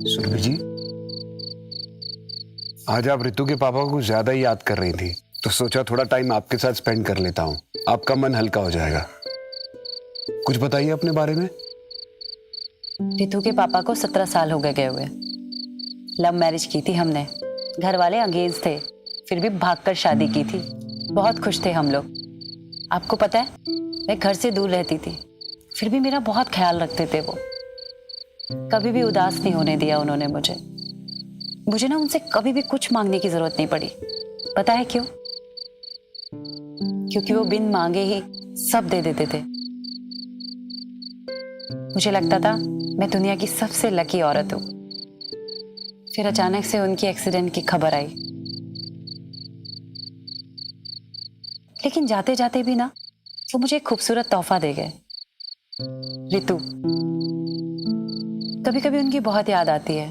सुरभि जी, आज आप रितु के पापा को ज्यादा ही याद कर रही थी, तो सोचा थोड़ा टाइम आपके साथ स्पेंड कर लेता हूँ, आपका मन हल्का हो जाएगा। कुछ बताइए अपने बारे में। रितु के पापा को 17 साल हो गए हुए। लव मैरिज की थी हमने, घर वाले अंगेज थे, फिर भी भागकर शादी की थी। बहुत खुश थे हम लोग। आपको पता है, मैं घर से दूर रहती थी, फिर भी मेरा बहुत ख्याल रखते थे वो। कभी भी उदास नहीं होने दिया उन्होंने मुझे ना उनसे कभी भी कुछ मांगने की जरूरत नहीं पड़ी। पता है क्यों? क्योंकि वो बिन मांगे ही सब दे देते थे। मुझे लगता था मैं दुनिया की सबसे लकी औरत हूं। फिर अचानक से उनकी एक्सीडेंट की खबर आई, लेकिन जाते जाते भी ना वो मुझे एक खूबसूरत तोहफा दे गए, रितु। कभी कभी उनकी बहुत याद आती है,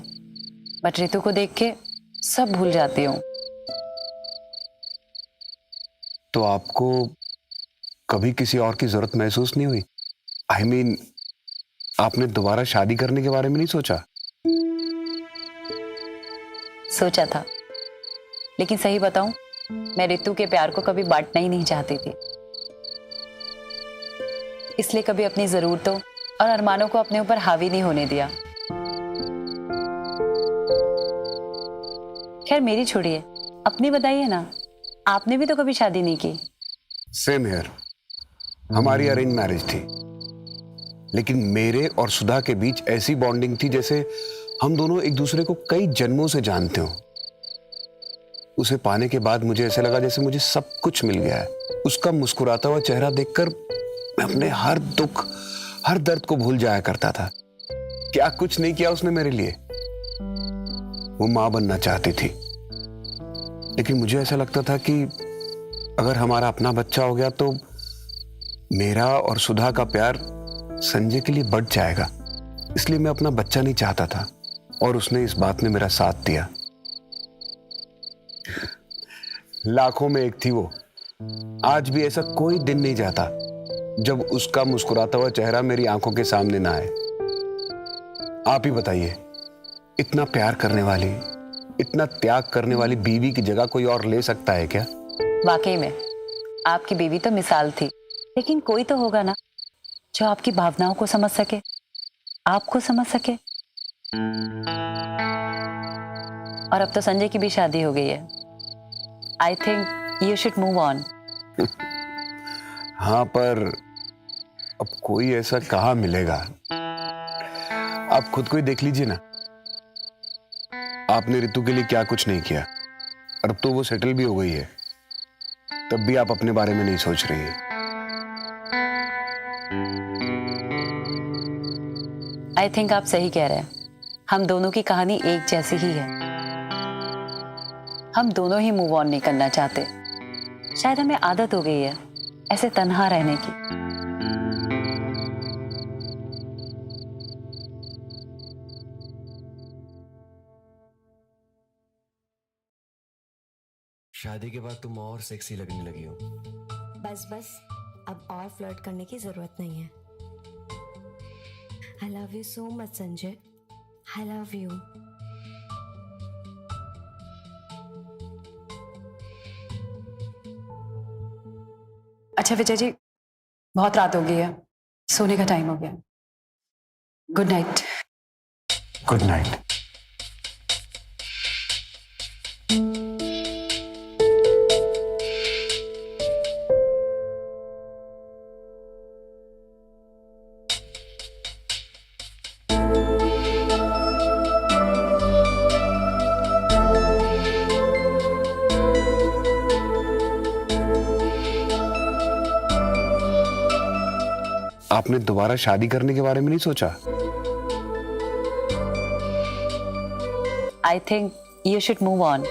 बट रितु को देख के सब भूल जाती हूँ। तो आपको कभी किसी और की जरूरत महसूस नहीं हुई? I mean, आपने दोबारा शादी करने के बारे में नहीं सोचा? सोचा था, लेकिन सही बताऊं, मैं रितु के प्यार को कभी बांटना ही नहीं चाहती थी। इसलिए कभी अपनी जरूरतों और अरमानों को अपने ऊपर हावी नहीं होने दिया। खैर मेरी छोड़िए, अपनी बताइए ना, आपने भी तो कभी शादी नहीं की। Same here. हमारी अरेंज मैरिज थी, लेकिन मेरे और सुधा के बीच ऐसी बॉन्डिंग थी जैसे हम दोनों एक दूसरे को कई जन्मों से जानते हो। उसे पाने के बाद मुझे ऐसे लगा जैसे मुझे सब कुछ मिल गया है। उसका मुस्कुराता हुआ चेहरा देखकर मैं अपने हर दुख, हर दर्द को भूल जाया करता था। क्या कुछ नहीं किया उसने मेरे लिए। वो मां बनना चाहती थी, लेकिन मुझे ऐसा लगता था कि अगर हमारा अपना बच्चा हो गया तो मेरा और सुधा का प्यार संजय के लिए बढ़ जाएगा। इसलिए मैं अपना बच्चा नहीं चाहता था, और उसने इस बात में मेरा साथ दिया। लाखों में एक थी वो। आज भी ऐसा कोई दिन नहीं जाता जब उसका मुस्कुराता हुआ चेहरा मेरी आंखों के सामने ना आए। आप ही बताइए, इतना प्यार करने वाली, इतना त्याग करने वाली बीवी की जगह कोई और ले सकता है क्या? वाकई में आपकी बीवी तो मिसाल थी, लेकिन कोई तो होगा ना जो आपकी भावनाओं को समझ सके, आपको समझ सके। और अब तो संजय की भी शादी हो गई है। I think you should move on. हाँ, पर अब कोई ऐसा कहाँ मिलेगा? आप खुद को ही देख लीजिए ना। आपने रितु के लिए क्या कुछ नहीं किया, और अब तो वो सेटल भी हो गई है, तब भी आप अपने बारे में नहीं सोच रही है। आई थिंक आप सही कह रहे हैं। हम दोनों की कहानी एक जैसी ही है। हम दोनों ही मूव ऑन नहीं करना चाहते। शायद हमें आदत हो गई है ऐसे तन्हा रहने की। शादी के बाद तुम और सेक्सी लगने लगी हो। बस बस, अब और फ्लर्ट करने की जरूरत नहीं है। I love you so much Sanjay, I love you. अच्छा विजय जी, बहुत रात हो गई है, सोने का टाइम हो गया। Good night. Good night. आपने दोबारा शादी करने के बारे में नहीं सोचा? I think you should move on.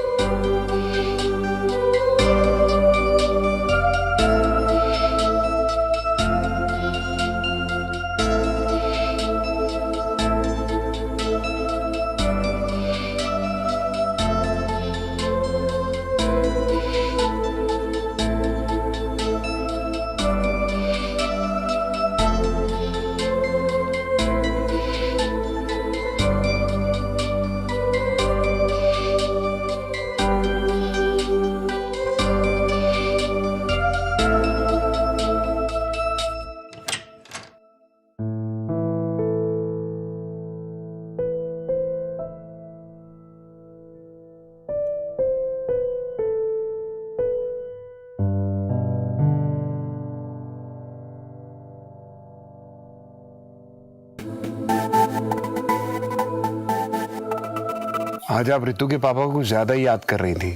आज आप रितु के पापा को कुछ ज्यादा ही याद कर रही थी,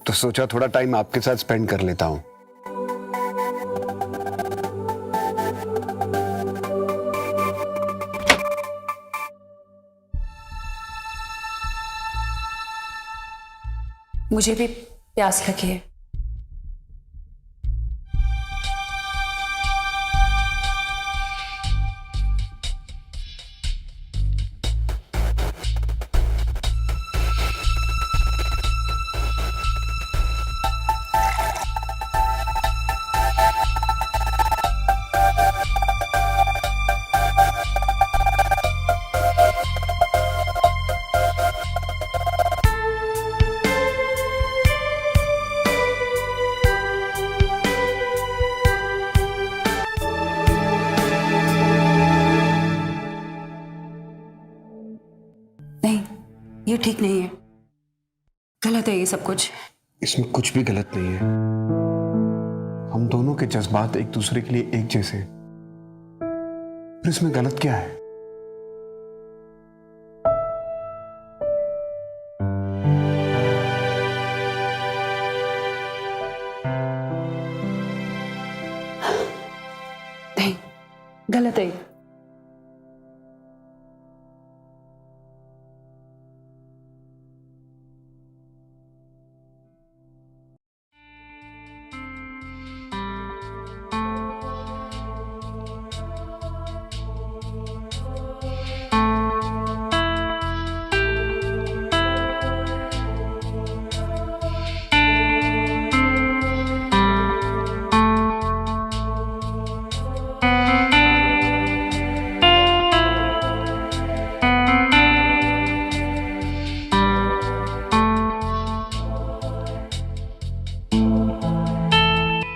तो सोचा थोड़ा टाइम आपके साथ स्पेंड कर लेता हूं। मुझे भी प्यास लगी है। नहीं, ये ठीक नहीं है, गलत है ये सब कुछ। इसमें कुछ भी गलत नहीं है। हम दोनों के जज्बात एक दूसरे के लिए एक जैसे, फिर इसमें गलत क्या है? नहीं, गलत है ये।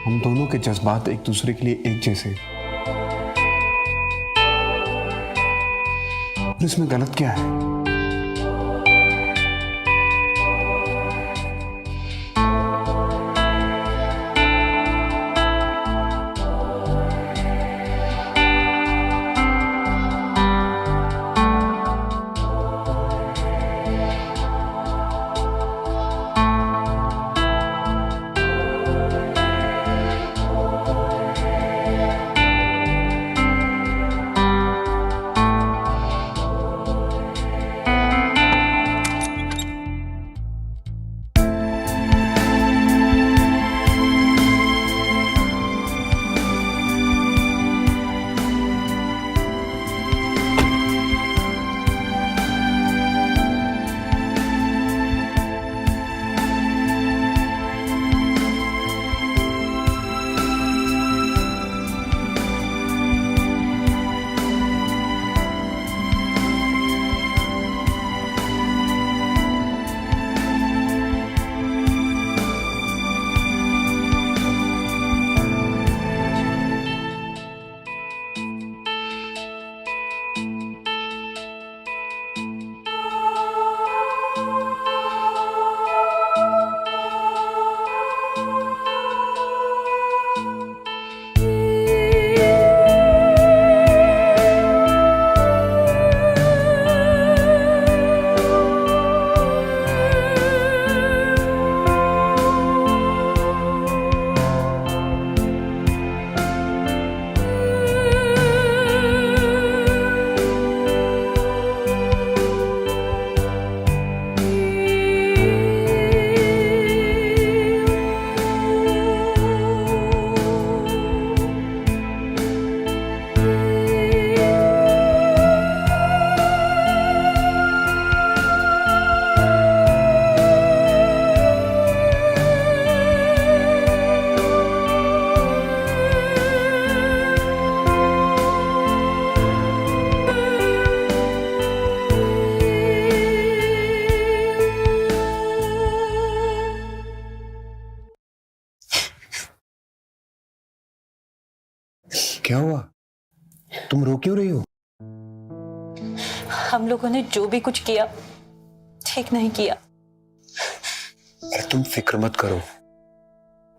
हम दोनों के जज्बात एक दूसरे के लिए एक जैसे, फिर इसमें गलत क्या है? क्या हुआ? तुम रो क्यों रही हो? हम लोगों ने जो भी कुछ किया ठीक नहीं किया। अरे तुम फिक्र मत करो,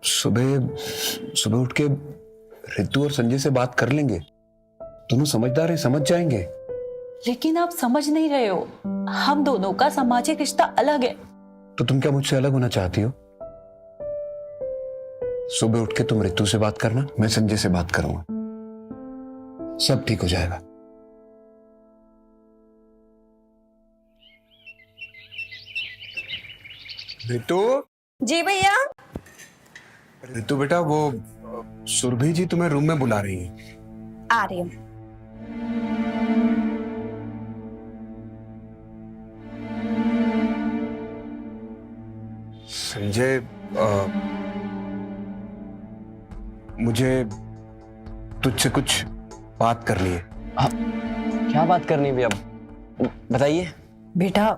सुबह सुबह उठ के रितु और संजय से बात कर लेंगे। दोनों समझदार हैं, समझ जाएंगे। लेकिन आप समझ नहीं रहे हो, हम दोनों का सामाजिक रिश्ता अलग है। तो तुम क्या मुझसे अलग होना चाहती हो? सुबह उठ के तुम रितु से बात करना, मैं संजय से बात करूंगा, सब ठीक हो जाएगा। रितु, जी भैया। रितु बेटा, वो सुरभि जी तुम्हें रूम में बुला रही है। आ रही हूँ। संजय, मुझे तुझसे कुछ बात करनी है। क्या बात करनी भी अब, बताइए। बेटा,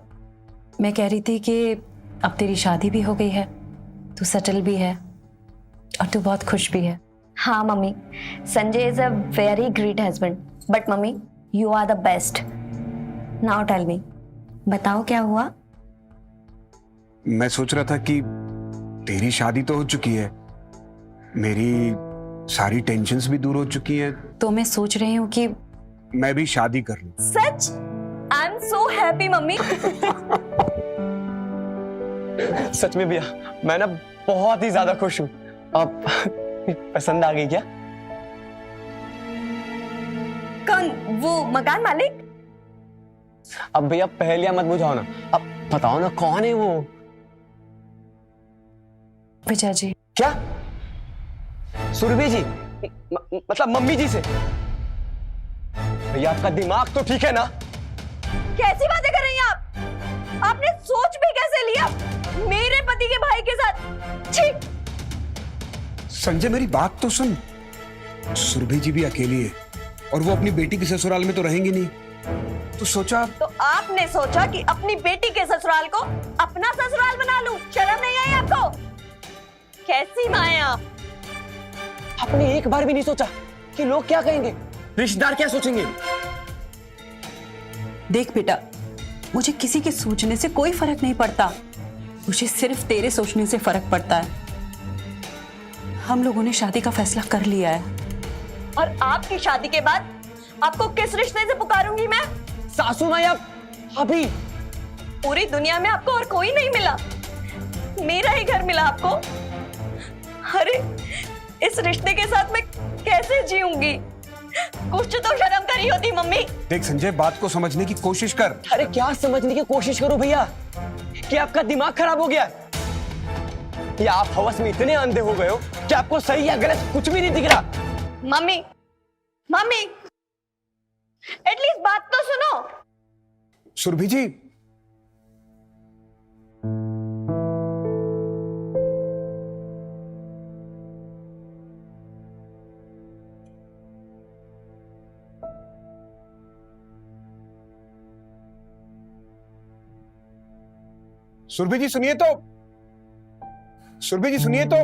मैं कह रही थी कि अब तेरी शादी भी हो गई है, तू सेटल भी है और तू बहुत खुश भी है। हाँ mummy, Sanjay is a very great husband, but mummy you are the best. Now tell me, बताओ क्या हुआ? मैं सोच रहा था कि तेरी शादी तो हो चुकी है, मेरी सारी टेंशन्स भी दूर हो चुकी हैं, तो मैं सोच रही हूँ कि मैं भी शादी कर लूं। सच? I am so happy mummy. सच में भैया, मैं ना बहुत ही ज्यादा खुश हूँ। अब पसंद आ गई क्या? कौन? वो मकान मालिक? अब भैया पहेलियां मत बुझाओ ना, अब बताओ ना कौन है वो? विजय जी। क्या? सुरभि जी? मतलब मम्मी जी से? भैया आपका दिमाग तो ठीक है ना? कैसी बातें कर रही हैं आप? आपने सोच भी कैसे लिया मेरे पति के भाई के साथ? छी! संजय, मेरी बात तो सुन। सुरभि जी भी अकेली है और वो अपनी बेटी के ससुराल में तो रहेंगी नहीं, तो सोचा। तो आपने सोचा कि अपनी बेटी के ससुराल को अपना ससुराल बना लूं? शर्म नहीं आई आपको? कैसी माँ हैं आप? आपने एक बार भी नहीं सोचा कि लोग क्या कहेंगे, रिश्तेदार क्या सोचेंगे? देख बेटा, मुझे किसी के सोचने से कोई फर्क नहीं पड़ता, मुझे सिर्फ तेरे सोचने से फर्क पड़ता है। हम लोगों ने शादी का फैसला कर लिया है। और आपकी शादी के बाद आपको किस रिश्ते से पुकारूंगी मैं? सासू माँ या अभी? पूरी दुनिया में आपको और कोई नहीं मिला, मेरा ही घर मिला आपको। अरे इस रिश्ते के साथ मैं कैसे जीऊंगी? कुछ तो शर्म करी होती मम्मी। देख संजय, बात को समझने की कोशिश कर। अरे क्या समझने की कोशिश करो भैया, कि आपका दिमाग खराब हो गया है? या आप हवस में इतने अंधे हो गए हो कि आपको सही या गलत कुछ भी नहीं दिख रहा? मम्मी, मम्मी, एटलीस्ट बात तो सुनो। सुरभि जी, सुरभि जी सुनिए तो, सुरभि जी सुनिए तो।